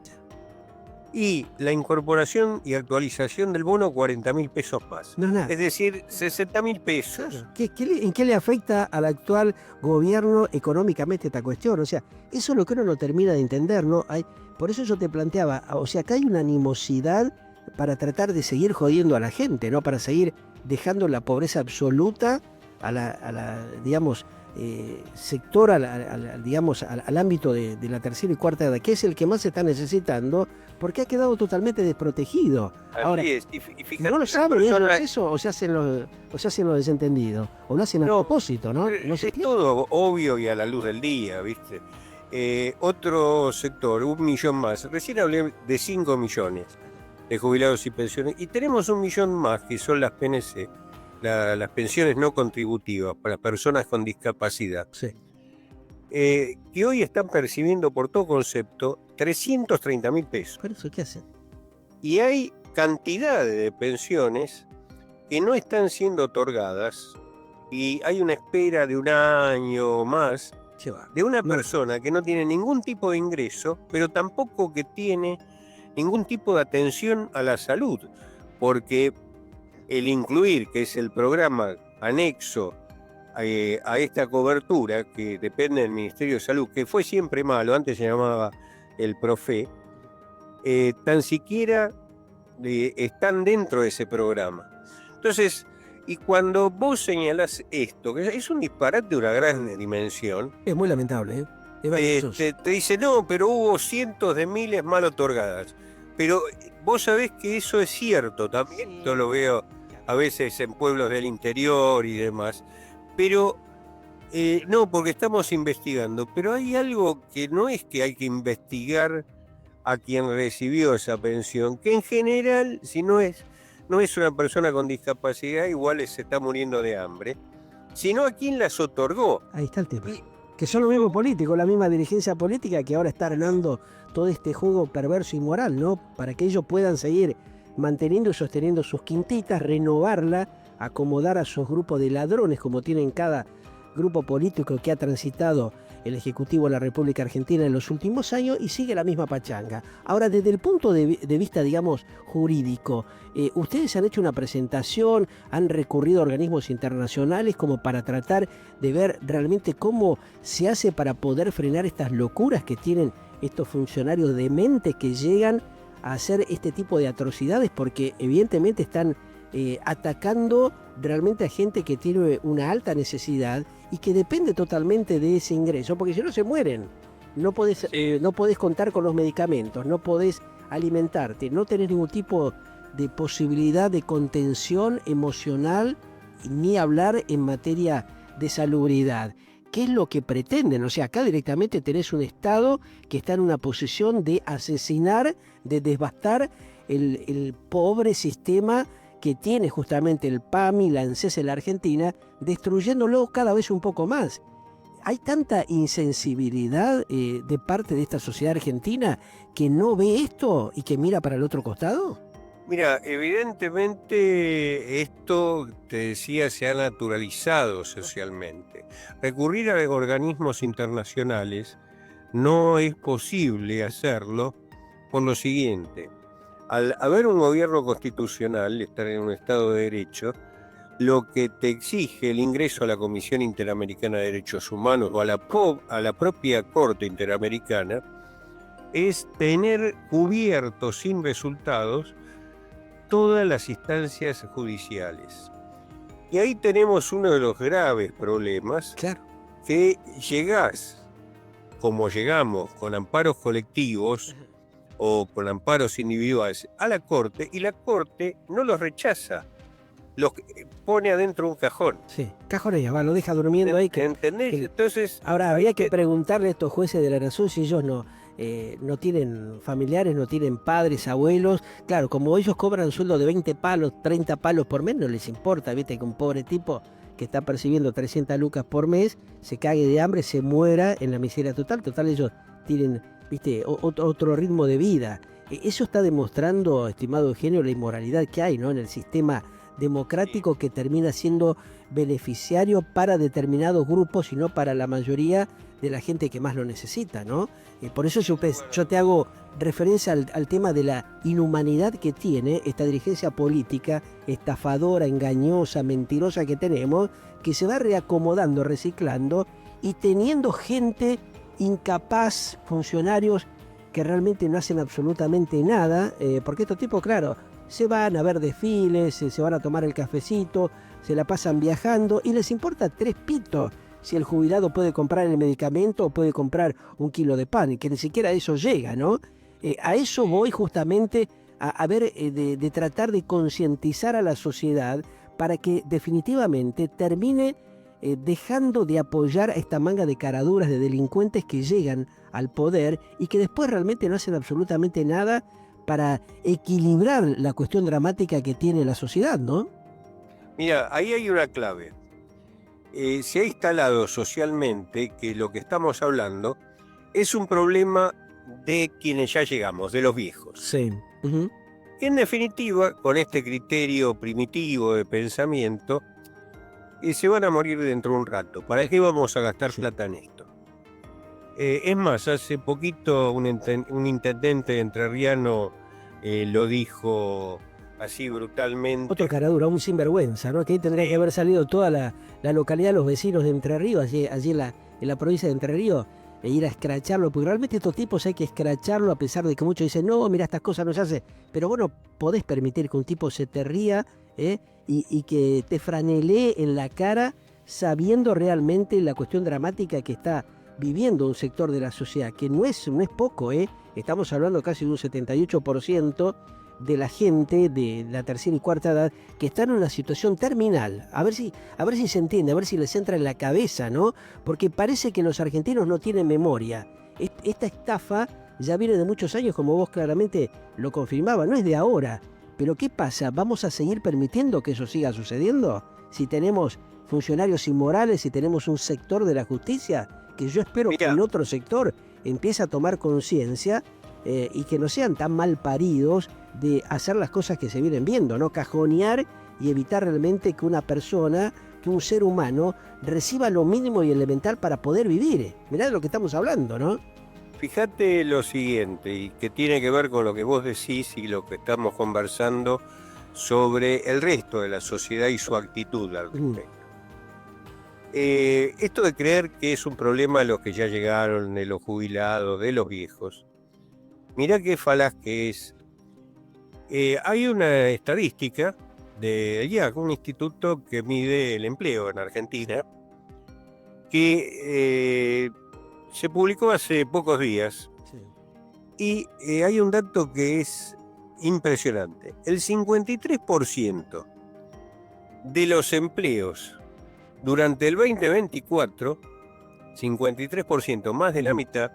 y la incorporación y actualización del bono 40.000 pesos más. No es nada. Es decir, 60.000 pesos. ¿En qué le afecta al actual gobierno económicamente esta cuestión? O sea, eso es lo que uno no termina de entender, ¿no? Por eso yo te planteaba, o sea, acá hay una animosidad para tratar de seguir jodiendo a la gente, ¿no? Para seguir dejando la pobreza absoluta a la digamos, sector, digamos, al ámbito de la tercera y cuarta edad, que es el que más se está necesitando, porque ha quedado totalmente desprotegido. Ahora, y fíjate, no lo saben eso, o se hacen los desentendidos, o lo hacen a propósito, ¿no? No sé es todo obvio y a la luz del día, ¿viste? Otro sector, 1 millón más. Recién hablé de 5 millones de jubilados y pensiones, y tenemos 1 millón más, que son las PNC, las pensiones no contributivas para personas con discapacidad, que hoy están percibiendo por todo concepto 330.000 pesos. ¿Por eso qué hacen? Y hay cantidades de pensiones que no están siendo otorgadas, y hay una espera de 1 año más Se va. de una persona que no tiene ningún tipo de ingreso, pero tampoco que tiene ningún tipo de atención a la salud, porque el incluir, que es el programa anexo a esta cobertura, que depende del Ministerio de Salud, que fue siempre malo, antes se llamaba el PROFE, tan siquiera están dentro de ese programa. Entonces, y cuando vos señalás esto, que es un disparate de una gran dimensión, Es muy lamentable, ¿eh? Es vergonzoso. te dice, no, pero hubo cientos de miles mal otorgadas. Pero vos sabés que eso es cierto también, yo lo veo a veces en pueblos del interior y demás, pero no, porque estamos investigando, pero hay algo que no es que hay que investigar a quien recibió esa pensión, que en general, si no es una persona con discapacidad, igual se está muriendo de hambre, sino a quien las otorgó. Ahí está el tema. Que son los mismos políticos, la misma dirigencia política que ahora está armando todo este juego perverso y moral, ¿no? Para que ellos puedan seguir manteniendo y sosteniendo sus quintitas, renovarla, acomodar a sus grupos de ladrones, como tienen cada grupo político que ha transitado el Ejecutivo de la República Argentina en los últimos años, y sigue la misma pachanga. Ahora, desde el punto de vista, digamos, jurídico, ustedes han hecho una presentación, han recurrido a organismos internacionales como para tratar de ver realmente cómo se hace para poder frenar estas locuras que tienen estos funcionarios dementes que llegan a hacer este tipo de atrocidades, porque evidentemente están atacando realmente a gente que tiene una alta necesidad y que depende totalmente de ese ingreso, porque si no se mueren. No podés contar con los medicamentos, no podés alimentarte, no tenés ningún tipo de posibilidad de contención emocional, ni hablar en materia de salubridad. ¿Qué es lo que pretenden? O sea, acá directamente tenés un Estado que está en una posición de asesinar, de devastar el pobre sistema que tiene justamente el PAMI, la ANSES en la Argentina, destruyéndolo cada vez un poco más. ¿Hay tanta insensibilidad de parte de esta sociedad argentina que no ve esto y que mira para el otro costado? Mira, evidentemente esto, te decía, se ha naturalizado socialmente. Recurrir a organismos internacionales no es posible hacerlo por lo siguiente. Al haber un gobierno constitucional, estar en un Estado de Derecho, lo que te exige el ingreso a la Comisión Interamericana de Derechos Humanos o a la propia Corte Interamericana es tener cubiertos sin resultados todas las instancias judiciales. Y ahí tenemos uno de los graves problemas, claro, que llegás, como llegamos, con amparos colectivos o con amparos individuales a la Corte, y la Corte no los rechaza, los pone adentro de un cajón. Sí, cajonea, lo deja durmiendo ahí. ¿Entendés? Entonces, ahora, habría que preguntarle a estos jueces de la nación si ellos no tienen familiares, no tienen padres, abuelos. Claro, como ellos cobran sueldo de 20 palos, 30 palos por mes, no les importa, viste, que un pobre tipo que está percibiendo 300 lucas por mes se cague de hambre, se muera en la miseria total. Total, ellos tienen, viste, otro ritmo de vida. Eso está demostrando, estimado Eugenio, la inmoralidad que hay, ¿no?, en el sistema democrático, que termina siendo beneficiario para determinados grupos y no para la mayoría de la gente que más lo necesita, ¿no? Por eso yo te hago referencia al tema de la inhumanidad que tiene esta dirigencia política, estafadora, engañosa, mentirosa que tenemos, que se va reacomodando, reciclando y teniendo gente incapaz, funcionarios que realmente no hacen absolutamente nada, porque estos tipos, claro, se van a ver desfiles, se van a tomar el cafecito, se la pasan viajando y les importa 3 pitos si el jubilado puede comprar el medicamento o puede comprar un kilo de pan, y que ni siquiera a eso llega, ¿no? A eso voy justamente a ver, de tratar de concientizar a la sociedad para que definitivamente termine dejando de apoyar a esta manga de caraduras de delincuentes que llegan al poder y que después realmente no hacen absolutamente nada para equilibrar la cuestión dramática que tiene la sociedad, ¿no? Mira, ahí hay una clave. Se ha instalado socialmente que lo que estamos hablando es un problema de quienes ya llegamos, de los viejos. Sí. Uh-huh. En definitiva, con este criterio primitivo de pensamiento, se van a morir dentro de un rato. ¿Para qué vamos a gastar plata en esto? Es más, hace poquito un intendente entrerriano lo dijo así brutalmente. Otro caradura, un sinvergüenza, ¿no? Que ahí tendría que haber salido toda la localidad, los vecinos de Entre Ríos, allí en la provincia de Entre Ríos, e ir a escracharlo, porque realmente estos tipos hay que escracharlo, a pesar de que muchos dicen, no, mira, estas cosas no se hacen. Pero vos no podés permitir que un tipo se te ría y que te franelee en la cara, sabiendo realmente la cuestión dramática que está viviendo un sector de la sociedad, que no es poco, estamos hablando casi de un 78% de la gente de la tercera y cuarta edad que están en una situación terminal. A ver si se entiende, a ver si les entra en la cabeza, ¿no? Porque parece que los argentinos no tienen memoria. Esta estafa ya viene de muchos años, como vos claramente lo confirmabas, no es de ahora. Pero ¿qué pasa? ¿Vamos a seguir permitiendo que eso siga sucediendo? Si tenemos funcionarios inmorales, si tenemos un sector de la justicia, que yo espero que el otro sector empiece a tomar conciencia y que no sean tan mal paridos de hacer las cosas que se vienen viendo, ¿no? Cajonear y evitar realmente que una persona, que un ser humano, reciba lo mínimo y elemental para poder vivir. Mirá de lo que estamos hablando, ¿no? Fíjate lo siguiente, y que tiene que ver con lo que vos decís y lo que estamos conversando sobre el resto de la sociedad y su actitud al respecto. Esto de creer que es un problema de los que ya llegaron, de los jubilados, de los viejos, mirá qué falaz que es. Hay una estadística de IAC, un instituto que mide el empleo en Argentina, que se publicó hace pocos días. Sí. Y hay un dato que es impresionante. El 53% de los empleos durante el 2024, 53%, más de la mitad,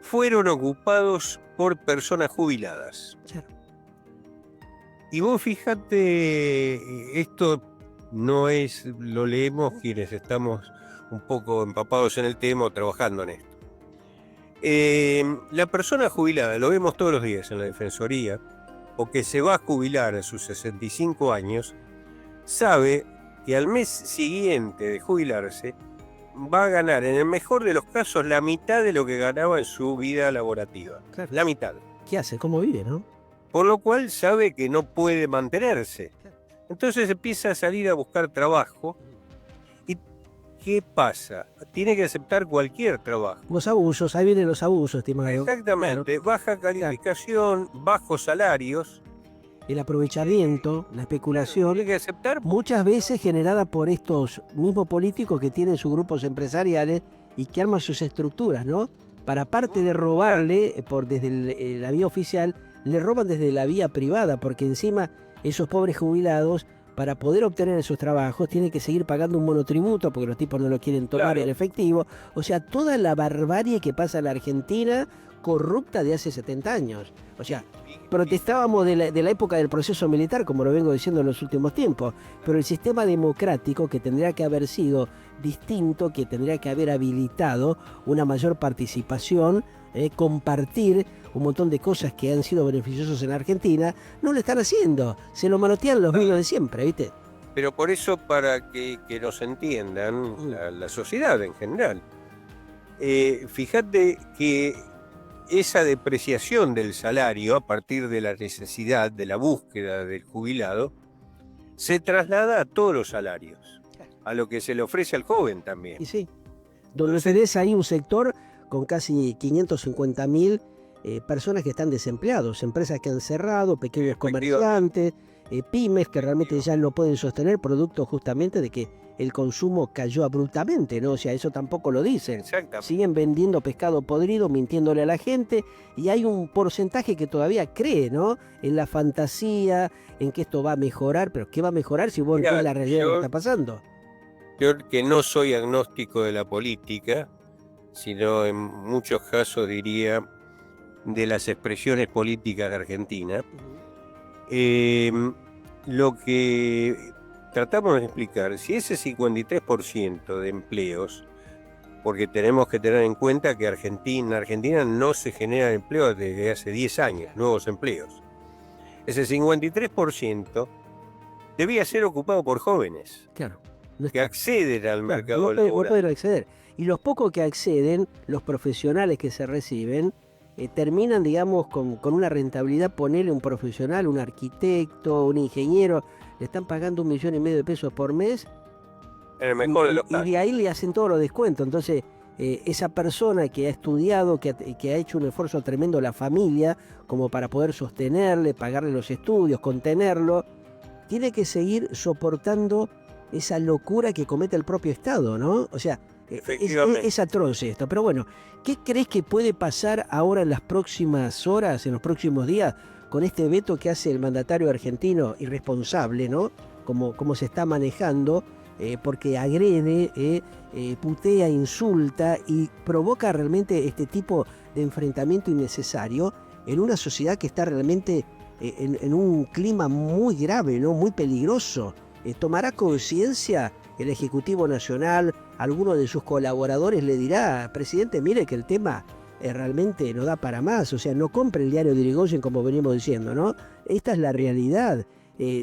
fueron ocupados por personas jubiladas. Claro. Y vos fíjate, esto no es, lo leemos quienes estamos un poco empapados en el tema o trabajando en esto. La persona jubilada, lo vemos todos los días en la Defensoría, o que se va a jubilar a sus 65 años, sabe que al mes siguiente de jubilarse va a ganar, en el mejor de los casos, la mitad de lo que ganaba en su vida laborativa. Claro. La mitad. ¿Qué hace? ¿Cómo vive, no? Por lo cual sabe que no puede mantenerse. Entonces empieza a salir a buscar trabajo. ¿Y qué pasa? Tiene que aceptar cualquier trabajo. Los abusos, ahí vienen los abusos, estimado. Exactamente. Claro. Baja calificación, bajos salarios. El aprovechamiento, la especulación, tiene que aceptar, muchas veces generada por estos mismos políticos que tienen sus grupos empresariales y que arman sus estructuras, ¿no? Para aparte de robarle desde la vía oficial, le roban desde la vía privada, porque encima esos pobres jubilados, para poder obtener esos trabajos, tienen que seguir pagando un monotributo, porque los tipos no lo quieren tomar en efectivo. O sea, toda la barbarie que pasa en la Argentina corrupta de hace 70 años. O sea, protestábamos de la época del proceso militar, como lo vengo diciendo en los últimos tiempos, pero el sistema democrático, que tendría que haber sido distinto, que tendría que haber habilitado una mayor participación, compartir un montón de cosas que han sido beneficiosas en Argentina, no lo están haciendo. Se lo manotean los mismos de siempre, ¿viste? Pero por eso, para que nos entiendan, la sociedad en general, fíjate que esa depreciación del salario a partir de la necesidad, de la búsqueda del jubilado, se traslada a todos los salarios, a lo que se le ofrece al joven también. Y sí, donde tenés ahí un sector con casi 550.000 personas que están desempleados, empresas que han cerrado, pequeños comerciantes, pymes que realmente ya no pueden sostener, producto justamente de que el consumo cayó abruptamente, ¿no? O sea, eso tampoco lo dicen. Siguen vendiendo pescado podrido, mintiéndole a la gente, y hay un porcentaje que todavía cree, ¿no? En la fantasía, en que esto va a mejorar, pero ¿qué va a mejorar si vos no ves la realidad de lo que está pasando? Yo, que no soy agnóstico de la política, sino en muchos casos diría de las expresiones políticas de Argentina, lo que tratamos de explicar, si ese 53% de empleos, porque tenemos que tener en cuenta que en Argentina no se genera empleo desde hace 10 años, nuevos empleos. Ese 53% debía ser ocupado por jóvenes, claro, que acceden al mercado laboral. Poder acceder. Y los pocos que acceden, los profesionales que se reciben, terminan, digamos, con una rentabilidad, ponerle un profesional, un arquitecto, un ingeniero, le están pagando 1,5 millones de pesos por mes. En el mejor de los Y casos. de ahí le hacen todos los descuentos. Entonces, esa persona que ha estudiado, que ha hecho un esfuerzo tremendo la familia, como para poder sostenerle, pagarle los estudios, contenerlo, tiene que seguir soportando esa locura que comete el propio Estado, ¿no? O sea, es atroz esto. Pero bueno, ¿qué crees que puede pasar ahora en las próximas horas, en los próximos días, con este veto que hace el mandatario argentino, irresponsable, ¿no? Como se está manejando, porque agrede, putea, insulta y provoca realmente este tipo de enfrentamiento innecesario en una sociedad que está realmente en un clima muy grave, ¿no? Muy peligroso. ¿Tomará conciencia el Ejecutivo Nacional? Alguno de sus colaboradores le dirá, presidente, mire que el tema realmente no da para más, o sea, no compre el diario de Irigoyen como venimos diciendo, ¿no? Esta es la realidad.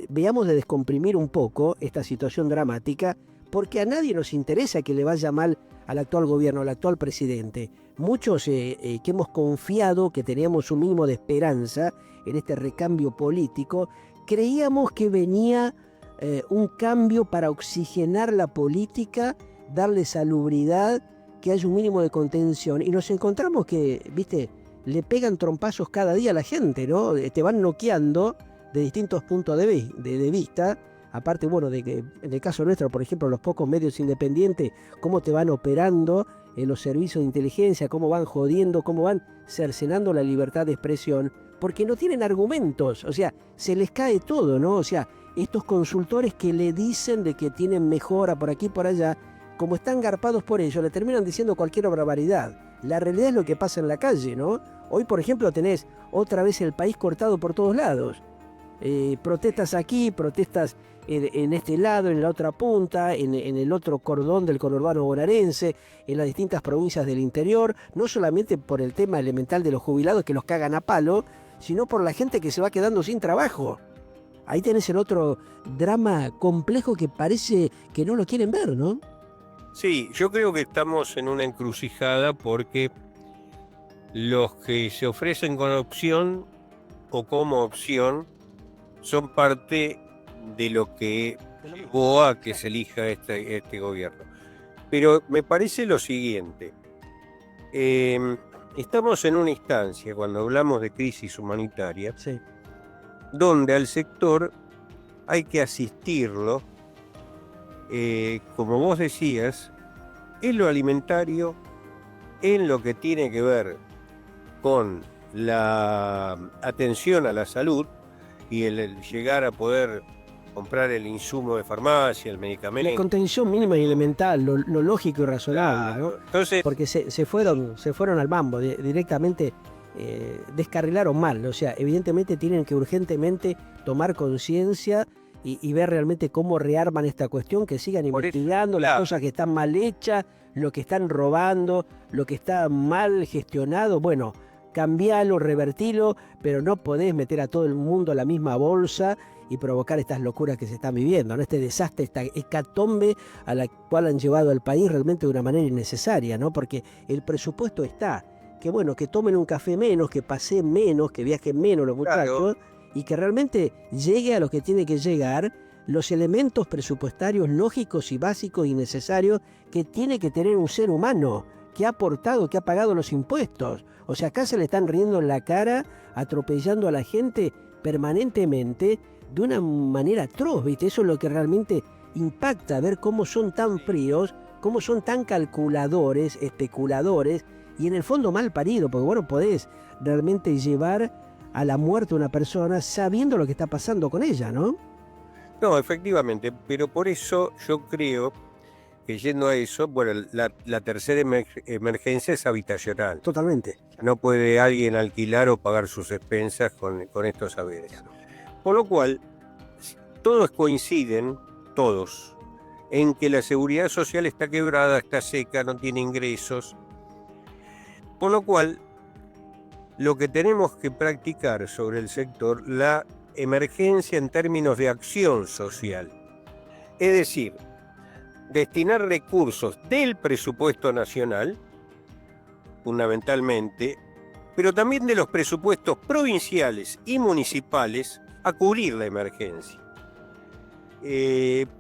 Veamos de descomprimir un poco esta situación dramática, porque a nadie nos interesa que le vaya mal al actual gobierno, al actual presidente. Muchos que hemos confiado, que teníamos un mínimo de esperanza en este recambio político, creíamos que venía un cambio para oxigenar la política, darle salubridad, que haya un mínimo de contención. Y nos encontramos que, viste, le pegan trompazos cada día a la gente, ¿no? Te van noqueando de distintos puntos de vista. Aparte, bueno, de que en el caso nuestro, por ejemplo, los pocos medios independientes, cómo te van operando los servicios de inteligencia, cómo van jodiendo, cómo van cercenando la libertad de expresión, porque no tienen argumentos, o sea, se les cae todo, ¿no? O sea, estos consultores que le dicen de que tienen mejora por aquí y por allá, como están garpados por ellos, le terminan diciendo cualquier barbaridad. La realidad es lo que pasa en la calle, ¿no? Hoy, por ejemplo, tenés otra vez el país cortado por todos lados. Protestas aquí, protestas en este lado, en la otra punta, en el otro cordón del conurbano bonaerense, en las distintas provincias del interior, no solamente por el tema elemental de los jubilados que los cagan a palo, sino por la gente que se va quedando sin trabajo. Ahí tenés el otro drama complejo que parece que no lo quieren ver, ¿no? Sí, yo creo que estamos en una encrucijada porque los que se ofrecen con opción o como opción son parte de lo que llevó a que se elija este gobierno. Pero me parece lo siguiente, estamos en una instancia, cuando hablamos de crisis humanitaria, Sí. donde al sector hay que asistirlo, como vos decías, en lo alimentario, en lo que tiene que ver con la atención a la salud y el llegar a poder comprar el insumo de farmacia, el medicamento. La contención mínima y elemental, lo lógico y razonable, ¿no? Entonces, porque se fueron al mambo, directamente descarrilaron mal. O sea, evidentemente tienen que urgentemente tomar conciencia y ver realmente cómo rearman esta cuestión, que sigan investigando las cosas que están mal hechas, lo que están robando, lo que está mal gestionado. Bueno, cambialo, revertilo, pero no podés meter a todo el mundo a la misma bolsa y provocar estas locuras que se están viviendo, ¿no? Este desastre, esta hecatombe a la cual han llevado al país realmente de una manera innecesaria, ¿no? Porque el presupuesto está, que bueno, que tomen un café menos, que paseen menos, que viajen menos los muchachos, y que realmente llegue a lo que tiene que llegar los elementos presupuestarios lógicos y básicos y necesarios que tiene que tener un ser humano que ha aportado, que ha pagado los impuestos. O sea, acá se le están riendo en la cara, atropellando a la gente permanentemente de una manera atroz, ¿viste? Eso es lo que realmente impacta, ver cómo son tan fríos, cómo son tan calculadores, especuladores, y en el fondo mal parido, porque bueno, podés realmente llevar a la muerte a una persona sabiendo lo que está pasando con ella, ¿no? No, efectivamente, pero por eso yo creo que yendo a eso, bueno, la tercera emergencia es habitacional. Totalmente. No puede alguien alquilar o pagar sus expensas con estos saberes. Por lo cual, todos coinciden, todos, en que la seguridad social está quebrada, está seca, no tiene ingresos. Por lo cual, lo que tenemos que practicar sobre el sector, la emergencia en términos de acción social. Es decir, destinar recursos del presupuesto nacional, fundamentalmente, pero también de los presupuestos provinciales y municipales a cubrir la emergencia.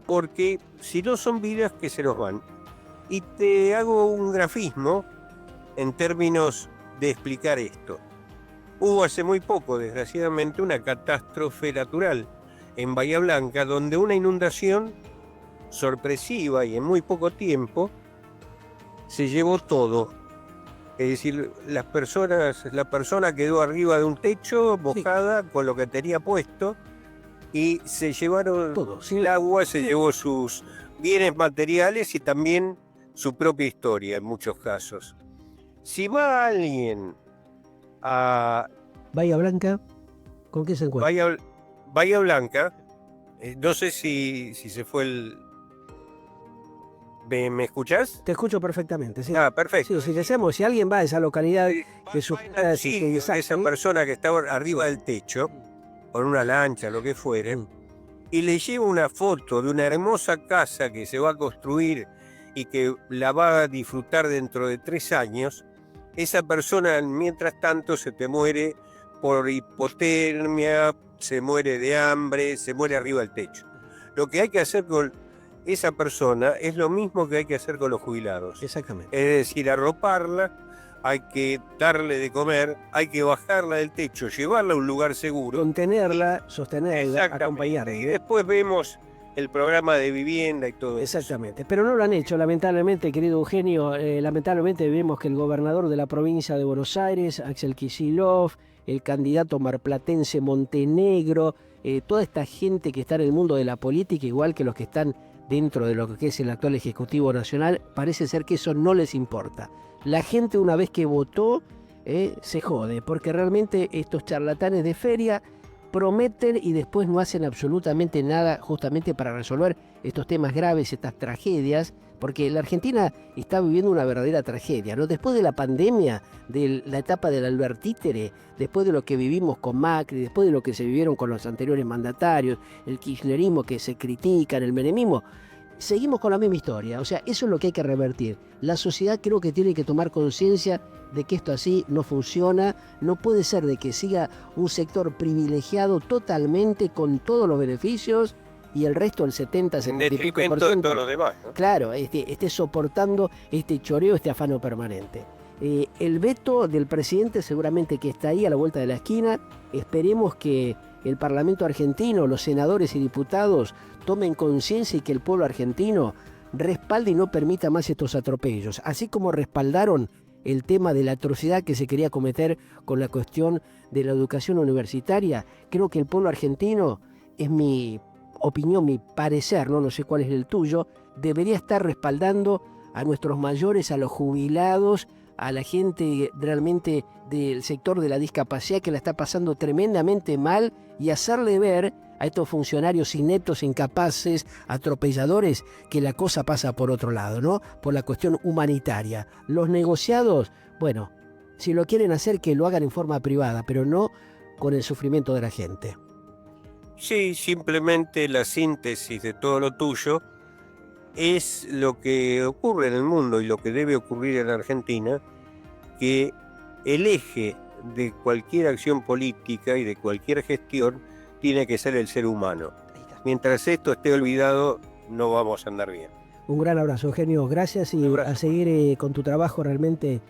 Porque si no son vidas que se nos van. Y te hago un grafismo en términos de explicar esto. Hubo hace muy poco, desgraciadamente, una catástrofe natural en Bahía Blanca, donde una inundación sorpresiva y en muy poco tiempo se llevó todo. Es decir, la persona quedó arriba de un techo, mojada, con lo que tenía puesto, y se llevaron todo. El agua se llevó sus bienes materiales y también su propia historia en muchos casos. Si va alguien a Bahía Blanca, ¿con qué se encuentra? Bahía Blanca, no sé si se fue el... ¿Me escuchás? Te escucho perfectamente, sí. Ah, perfecto. Sí, si alguien va a esa localidad que esa persona que estaba arriba del techo, con una lancha, lo que fuere, y le lleva una foto de una hermosa casa que se va a construir y que la va a disfrutar dentro de 3 años, esa persona mientras tanto se te muere por hipotermia, se muere de hambre, se muere arriba del techo. Lo que hay que hacer con esa persona es lo mismo que hay que hacer con los jubilados. Exactamente. Es decir, arroparla, hay que darle de comer, hay que bajarla del techo, llevarla a un lugar seguro. Contenerla, sostenerla, acompañarla. Y después vemos el programa de vivienda y todo eso. Exactamente, pero no lo han hecho, lamentablemente, querido Eugenio. Lamentablemente vemos que el gobernador de la provincia de Buenos Aires, Axel Kicillof, el candidato marplatense Montenegro, toda esta gente que está en el mundo de la política, igual que los que están dentro de lo que es el actual Ejecutivo Nacional, parece ser que eso no les importa. La gente, una vez que votó, se jode, porque realmente estos charlatanes de feria prometen y después no hacen absolutamente nada justamente para resolver estos temas graves, estas tragedias, porque la Argentina está viviendo una verdadera tragedia, ¿no? Después de la pandemia, de la etapa del Albertítere, después de lo que vivimos con Macri, después de lo que se vivieron con los anteriores mandatarios, el kirchnerismo que se critican, el menemismo, seguimos con la misma historia. O sea, eso es lo que hay que revertir. La sociedad creo que tiene que tomar conciencia de que esto así no funciona. No puede ser de que siga un sector privilegiado totalmente con todos los beneficios y el resto, el 70-75%, de todos los demás, ¿no? Claro, esté soportando este choreo, este afano permanente. El veto del presidente seguramente que está ahí a la vuelta de la esquina. Esperemos que el Parlamento argentino, los senadores y diputados tomen conciencia y que el pueblo argentino respalde y no permita más estos atropellos. Así como respaldaron el tema de la atrocidad que se quería cometer con la cuestión de la educación universitaria, creo que el pueblo argentino, es mi opinión, mi parecer, no sé cuál es el tuyo, debería estar respaldando a nuestros mayores, a los jubilados, a la gente realmente del sector de la discapacidad que la está pasando tremendamente mal y hacerle ver a estos funcionarios ineptos, incapaces, atropelladores, que la cosa pasa por otro lado, ¿no? Por la cuestión humanitaria. Los negociados, bueno, si lo quieren hacer, que lo hagan en forma privada, pero no con el sufrimiento de la gente. Sí, simplemente la síntesis de todo lo tuyo es lo que ocurre en el mundo y lo que debe ocurrir en Argentina, que el eje de cualquier acción política y de cualquier gestión tiene que ser el ser humano. Mientras esto esté olvidado, no vamos a andar bien. Un gran abrazo, Eugenio. Gracias y a seguir con tu trabajo realmente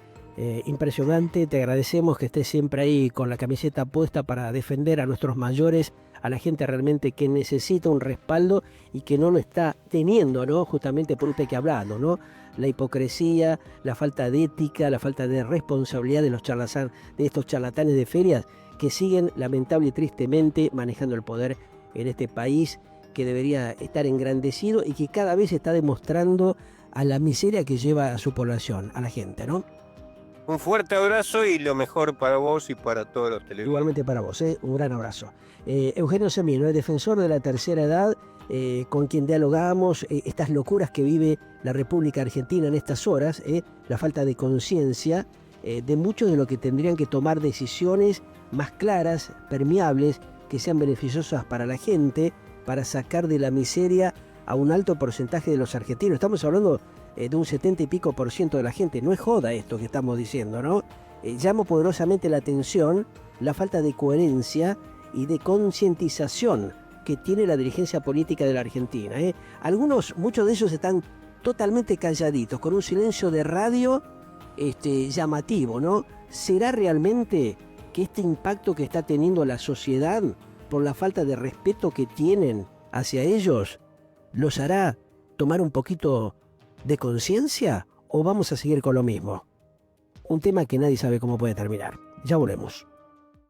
impresionante. Te agradecemos que estés siempre ahí con la camiseta puesta para defender a nuestros mayores, a la gente realmente que necesita un respaldo y que no lo está teniendo, ¿no? Justamente por usted que ha hablado, ¿no? La hipocresía, la falta de ética, la falta de responsabilidad de estos charlatanes de ferias que siguen lamentable y tristemente manejando el poder en este país que debería estar engrandecido y que cada vez está demostrando a la miseria que lleva a su población, a la gente, ¿no? Un fuerte abrazo y lo mejor para vos y para todos los televidentes. Igualmente para vos, un gran abrazo. Eugenio Semino, el defensor de la tercera edad, con quien dialogamos estas locuras que vive la República Argentina en estas horas, la falta de conciencia de muchos de lo que tendrían que tomar decisiones más claras, permeables, que sean beneficiosas para la gente, para sacar de la miseria a un alto porcentaje de los argentinos. Estamos hablando de un 70 y pico por ciento de la gente. No es joda esto que estamos diciendo, ¿no? Llamo poderosamente la atención la falta de coherencia y de concientización que tiene la dirigencia política de la Argentina. Muchos de ellos están totalmente calladitos, con un silencio de radio llamativo, ¿no? ¿Será realmente que este impacto que está teniendo la sociedad por la falta de respeto que tienen hacia ellos los hará tomar un poquito de conciencia o vamos a seguir con lo mismo? Un tema que nadie sabe cómo puede terminar. Ya volvemos.